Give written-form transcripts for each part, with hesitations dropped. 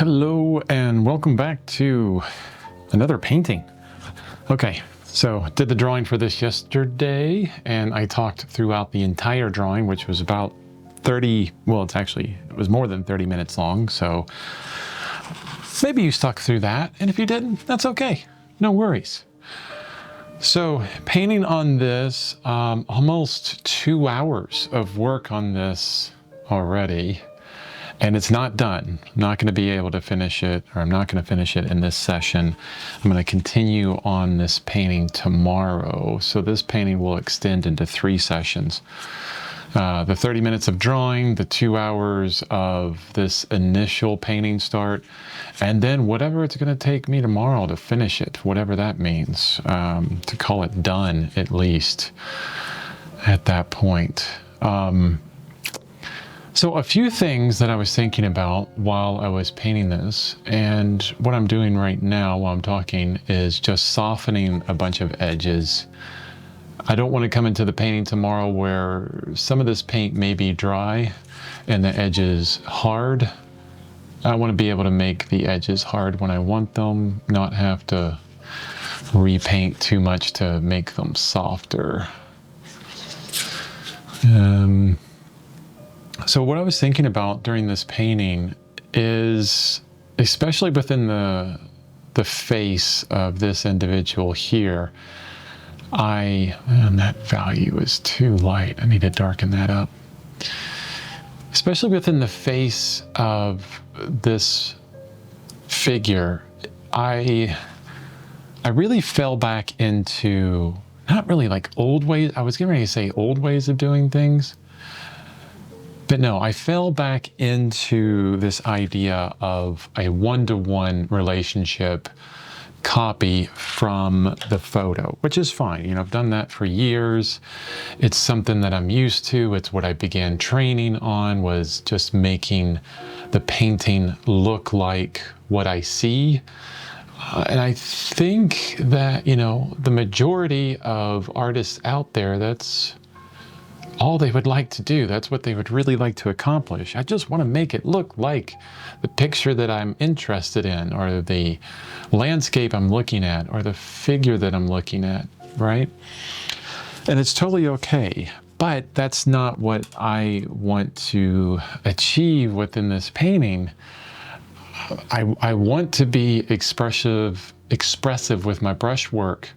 Hello and welcome back to another painting. Okay, so did the drawing for this yesterday and I talked throughout the entire drawing, which was about 30, well, it was more than 30 minutes long. So maybe you stuck through that. And if you didn't, that's okay. No worries. So painting on this, almost 2 hours of work on this already. And it's not done. I'm not going to be able to finish it, or I'm not going to finish it in this session. I'm going to continue on this painting tomorrow. So this painting will extend into 3 sessions. The 30 minutes of drawing, the 2 hours of this initial painting start, and then whatever it's going to take me tomorrow to finish it, whatever that means, to call it done at least at that point. So a few things that I was thinking about while I was painting this, and what I'm doing right now while I'm talking is just softening a bunch of edges. I don't want to come into the painting tomorrow where some of this paint may be dry and the edges hard. I want to be able to make the edges hard when I want them, not have to repaint too much to make them softer. So what I was thinking about during this painting is, especially within the face of this individual here, and that value is too light. I need to darken that up. Especially within the face of this figure, I really fell back into, not really like old ways, I was getting ready to say old ways of doing things. But no, I fell back into this idea of a one-to-one relationship copy from the photo, which is fine. You know, I've done that for years. It's something that I'm used to. It's what I began training on, was just making the painting look like what I see. And I think that, you know, the majority of artists out there, that's all they would like to do. That's what they would really like to accomplish. I just want to make it look like the picture that I'm interested in, or the landscape I'm looking at, or the figure that I'm looking at, right? And it's totally okay, but that's not what I want to achieve within this painting. I want to be expressive with my brushwork.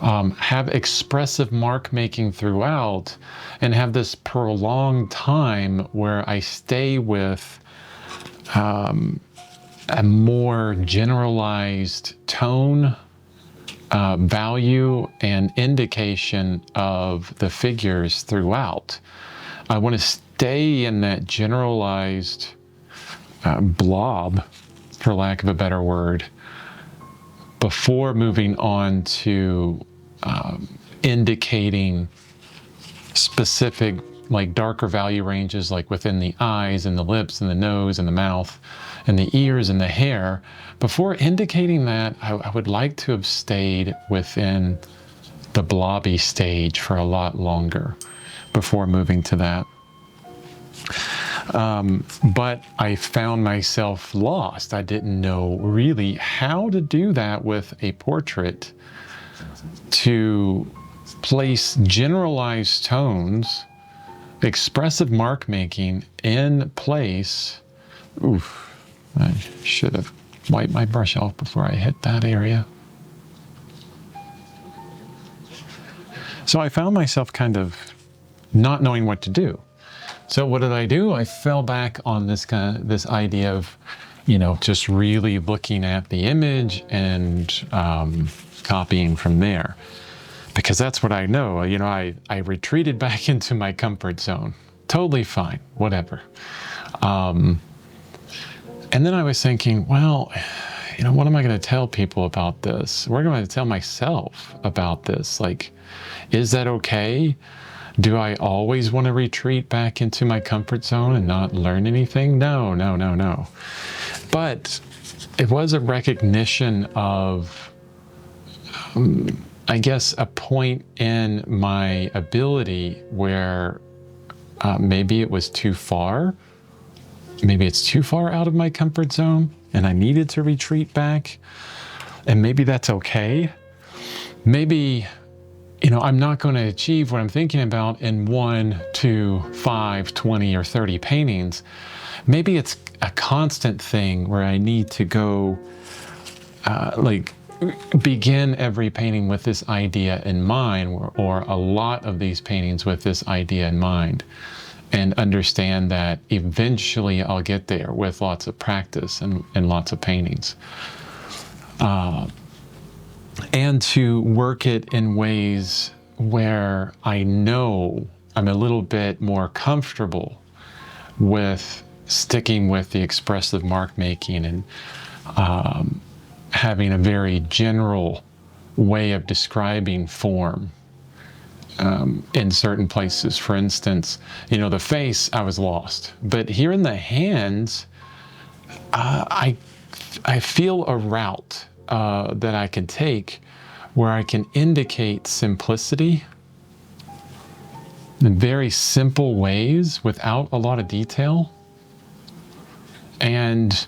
Have expressive mark making throughout, and have this prolonged time where I stay with a more generalized tone, value, and indication of the figures throughout. I want to stay in that generalized blob, for lack of a better word, before moving on to indicating specific, like darker value ranges, like within the eyes and the lips and the nose and the mouth and the ears and the hair. Before indicating that, I would like to have stayed within the blobby stage for a lot longer before moving to that. But I found myself lost. I didn't know really how to do that with a portrait, to place generalized tones, expressive mark making in place. Oof, I should have wiped my brush off before I hit that area. So I found myself kind of not knowing what to do. So what did I do? I fell back on this idea of, you know, just really looking at the image and copying from there, because that's what I know. You know, I retreated back into my comfort zone. Totally fine, whatever. And then I was thinking, well, you know, what am I going to tell people about this? What am I going to tell myself about this? Like, is that okay? Do I always want to retreat back into my comfort zone and not learn anything? No, no, no, no. But it was a recognition of, I guess, a point in my ability where maybe it was too far. maybe it's too far out of my comfort zone and I needed to retreat back. And maybe that's okay. Maybe, I'm not going to achieve what I'm thinking about in 1, 2, 5, 20, or 30 paintings. Maybe it's a constant thing where I need to go, begin every painting with this idea in mind, or a lot of these paintings with this idea in mind, and understand that eventually I'll get there with lots of practice and lots of paintings. And to work it in ways where I know I'm a little bit more comfortable with sticking with the expressive mark making and having a very general way of describing form in certain places. For instance, the face, I was lost. But here in the hands, I feel a route that I can take where I can indicate simplicity in very simple ways without a lot of detail and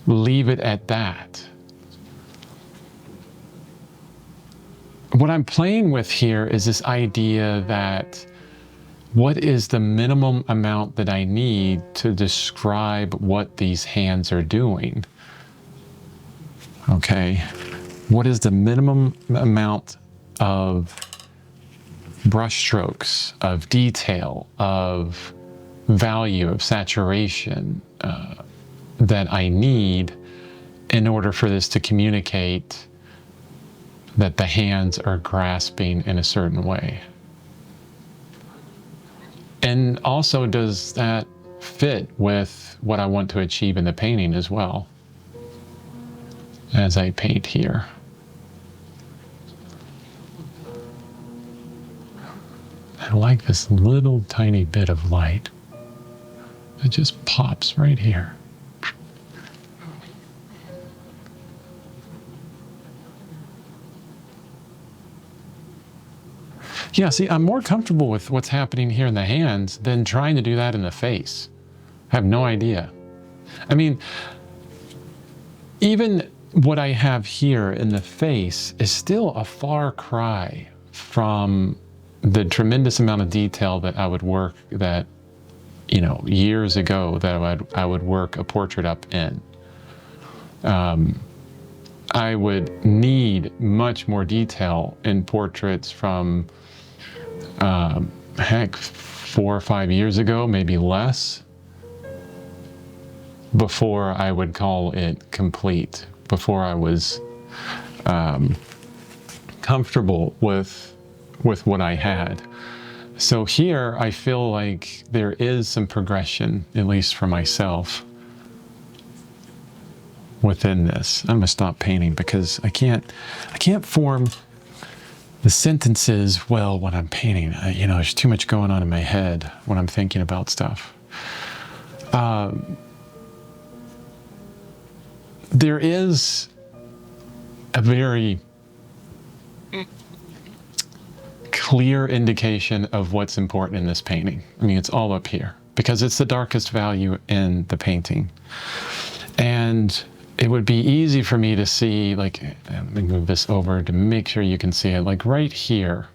leave it at that. What I'm playing with here is this idea that what is the minimum amount that I need to describe what these hands are doing? Okay, what is the minimum amount of brush strokes, of detail, of value, of saturation that I need in order for this to communicate that the hands are grasping in a certain way? And also, does that fit with what I want to achieve in the painting as well, as I paint here? I like this little tiny bit of light. It just pops right here. Yeah, see, I'm more comfortable with what's happening here in the hands than trying to do that in the face. I have no idea. I mean, even what I have here in the face is still a far cry from the tremendous amount of detail that I would work that, years ago that I would work a portrait up in. I would need much more detail in portraits from, 4 or 5 years ago, maybe less, before I would call it complete, before I was comfortable with what I had. So here I feel like there is some progression, at least for myself, within this. I'm gonna stop painting because I can't form the sentences well when I'm painting. There's too much going on in my head when I'm thinking about stuff. There is a very clear indication of what's important in this painting. I mean, it's all up here because it's the darkest value in the painting. And it would be easy for me to see, let me move this over to make sure you can see it, like right here,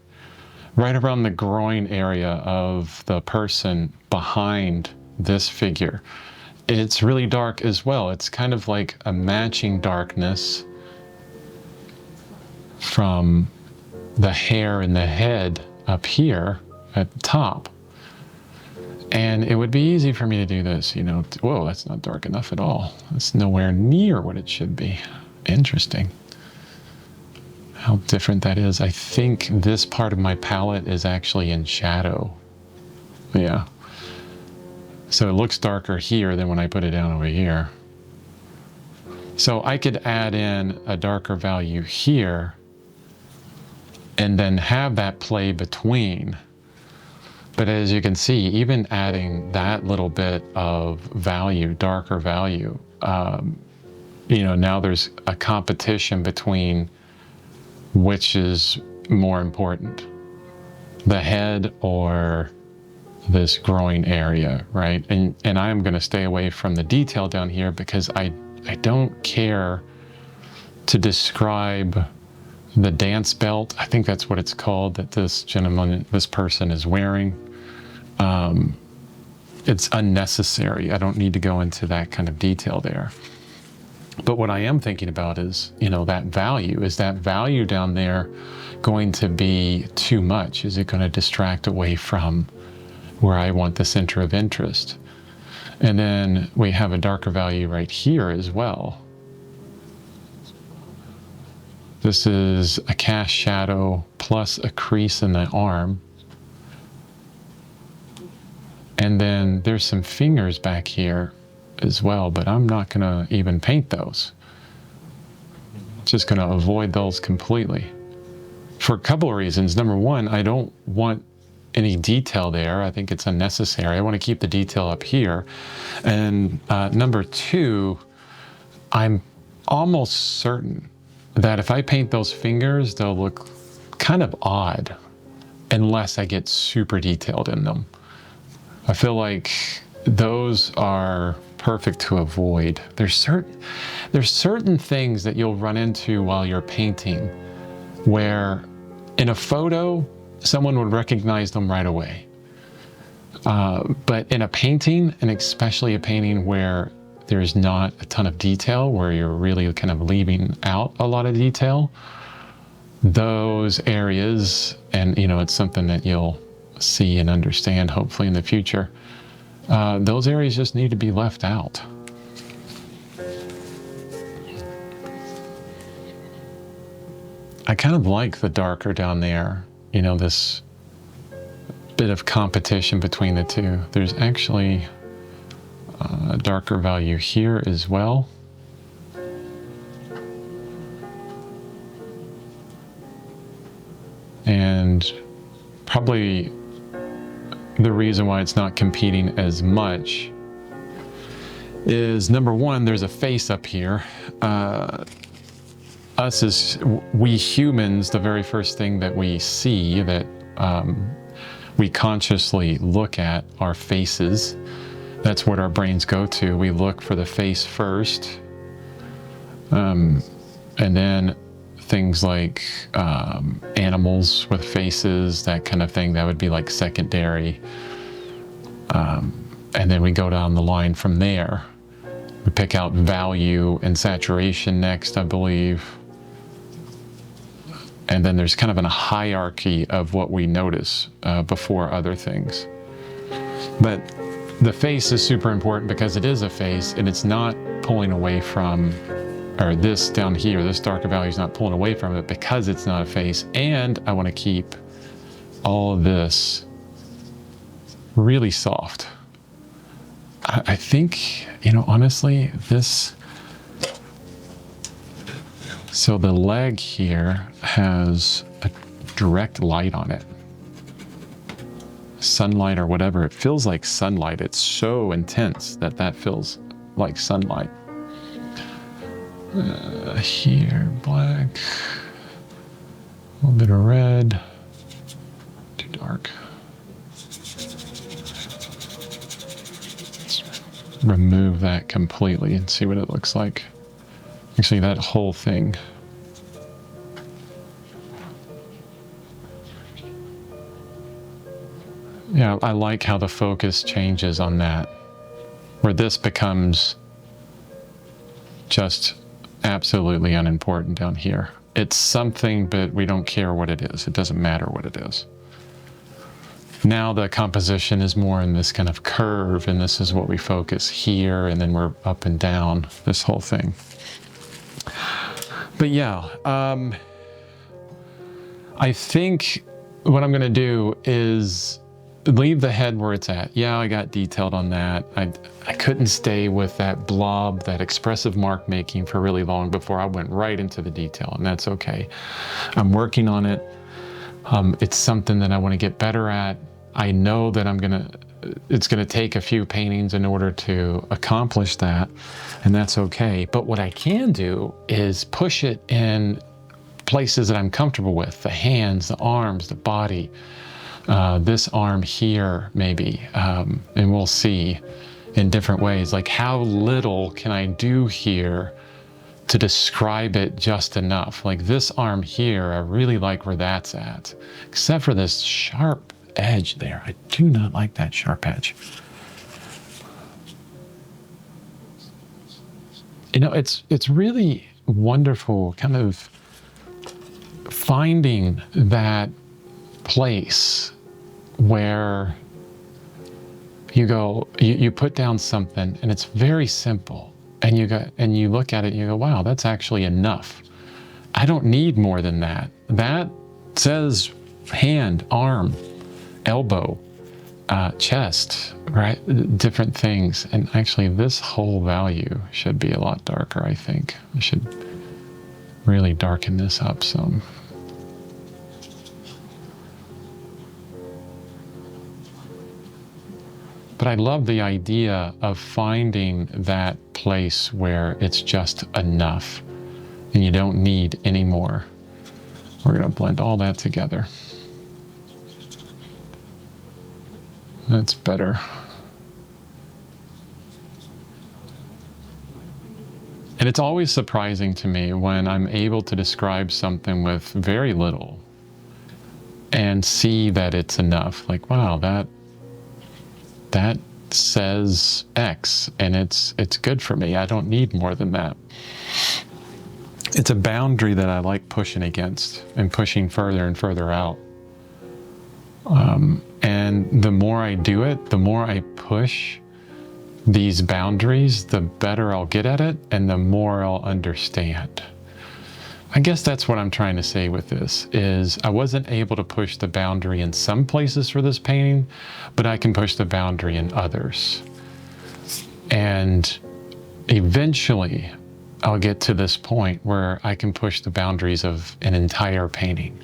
right around the groin area of the person behind this figure. It's really dark as well. It's kind of like a matching darkness from the hair and the head up here at the top. And it would be easy for me to do this, whoa, that's not dark enough at all. That's nowhere near what it should be. Interesting. How different that is. I think this part of my palette is actually in shadow. Yeah. So it looks darker here than when I put it down over here. So I could add in a darker value here and then have that play between. But as you can see, even adding that little bit of value, darker value, now there's a competition between which is more important, the head or this groin area, right? And I am going to stay away from the detail down here because I don't care to describe the dance belt. I think that's what it's called, that this gentleman, this person is wearing. It's unnecessary. I don't need to go into that kind of detail there. But what I am thinking about is, you know, that value. Is that value down there going to be too much? Is it going to distract away from where I want the center of interest? And then we have a darker value right here as well. This is a cast shadow plus a crease in the arm. And then there's some fingers back here as well, but I'm not going to even paint those. Just going to avoid those completely. For a couple of reasons. Number one, I don't want any detail there. I think it's unnecessary. I want to keep the detail up here. And number two, I'm almost certain that if I paint those fingers, they'll look kind of odd unless I get super detailed in them. I feel like those are perfect to avoid. There's certain things that you'll run into while you're painting where in a photo, someone would recognize them right away. But in a painting, and especially a painting where there's not a ton of detail, where you're really kind of leaving out a lot of detail, those areas, and you know, it's something that you'll see and understand hopefully in the future, those areas just need to be left out. I kind of like the darker down there, you know, this bit of competition between the two. There's actually a darker value here as well. And probably the reason why it's not competing as much is, number one, there's a face up here. Us as we humans, the very first thing that we see, that we consciously look at, are faces. That's what our brains go to. We look for the face first. And then things like animals with faces, that kind of thing, that would be like secondary. And then we go down the line from there. We pick out value and saturation next, I believe. And then there's kind of a hierarchy of what we notice before other things. But the face is super important because it is a face, and it's not pulling away from, or this down here, this darker value is not pulling away from it because it's not a face. And I want to keep all of this really soft. I think, you know, honestly, this, so the leg here has a direct light on it. Sunlight or whatever. It feels like sunlight. It's so intense that that feels like sunlight. Here, black. A little bit of red. Too dark. Let's remove that completely and see what it looks like. Actually, that whole thing. Yeah, I like how the focus changes on that, where this becomes just absolutely unimportant down here. It's something, but we don't care what it is. It doesn't matter what it is. Now the composition is more in this kind of curve, and this is what we focus here, and then we're up and down, this whole thing. But yeah, I think what I'm gonna do is leave the head where it's at. Yeah, I got detailed on that. I couldn't stay with that blob, that expressive mark making for really long before I went right into the detail, and that's okay. I'm working on it. It's something that I want to get better at. I know that it's gonna take a few paintings in order to accomplish that, and that's okay. But what I can do is push it in places that I'm comfortable with, the hands, the arms, the body. this arm here maybe, and we'll see in different ways, like how little can I do here to describe it just enough. Like this arm here, I really like where that's at, except for this sharp edge there. I do not like that sharp edge. You know, it's really wonderful kind of finding that place where you go, you put down something and it's very simple, and you look at it and you go, wow, that's actually enough. I don't need more than that. That says hand, arm, elbow, chest, right? Different things. And actually this whole value should be a lot darker, I think. I should really darken this up some. But I love the idea of finding that place where it's just enough and you don't need any more. We're going to blend all that together. That's better. And it's always surprising to me when I'm able to describe something with very little and see that it's enough. Like, wow, that says X, and it's good for me. I don't need more than that. It's a boundary that I like pushing against and pushing further and further out. And the more I do it, the more I push these boundaries, the better I'll get at it and the more I'll understand. I guess that's what I'm trying to say with this, is I wasn't able to push the boundary in some places for this painting, but I can push the boundary in others. And eventually I'll get to this point where I can push the boundaries of an entire painting.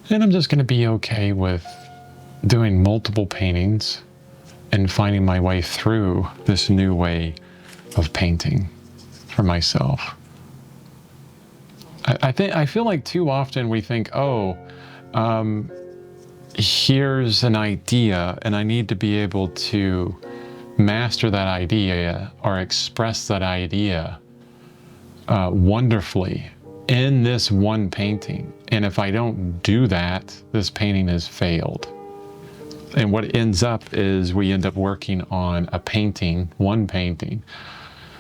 And I'm just going to be okay with doing multiple paintings and finding my way through this new way of painting for myself. I feel like too often we think, oh, here's an idea and I need to be able to master that idea or express that idea wonderfully in this one painting. And if I don't do that, this painting has failed. And what ends up is we end up working on a painting, one painting,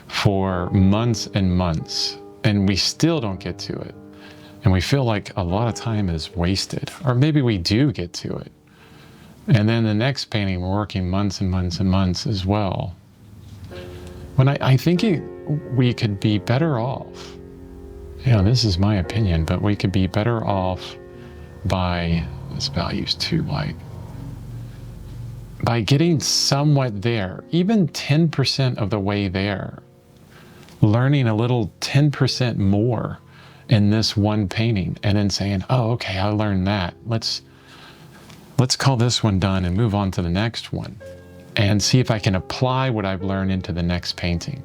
for months and months, and we still don't get to it. And we feel like a lot of time is wasted, or maybe we do get to it. And then the next painting, we're working months and months and months as well. When I think we could be better off, you know, this is my opinion, but we could be better off by, this value's too light, by getting somewhat there, even 10% of the way there, learning a little 10% more in this one painting, and then saying, oh, okay, I learned that. Let's call this one done and move on to the next one and see if I can apply what I've learned into the next painting.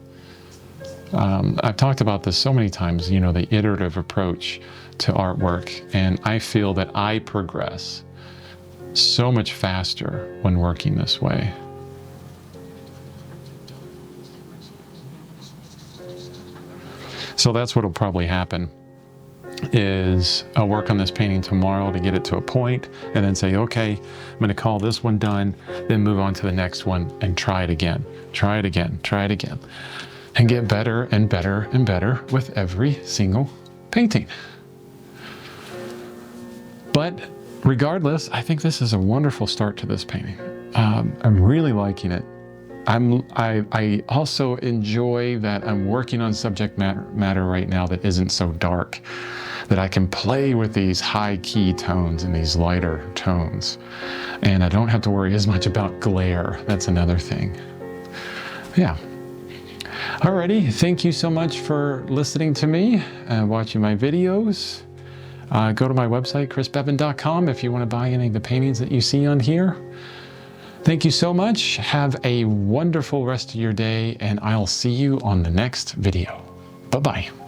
I've talked about this so many times, you know, the iterative approach to artwork, and I feel that I progress so much faster when working this way. So that's what'll probably happen, is I'll work on this painting tomorrow to get it to a point and then say, okay, I'm going to call this one done, then move on to the next one and try it again, try it again, try it again, and get better and better and better with every single painting. But regardless, I think this is a wonderful start to this painting. I'm really liking it. I also enjoy that I'm working on subject matter right now that isn't so dark, that I can play with these high key tones and these lighter tones. And I don't have to worry as much about glare. That's another thing. Yeah. Alrighty, thank you so much for listening to me and watching my videos. Go to my website, chrisbevan.com, if you want to buy any of the paintings that you see on here. Thank you so much. Have a wonderful rest of your day, and I'll see you on the next video. Bye-bye.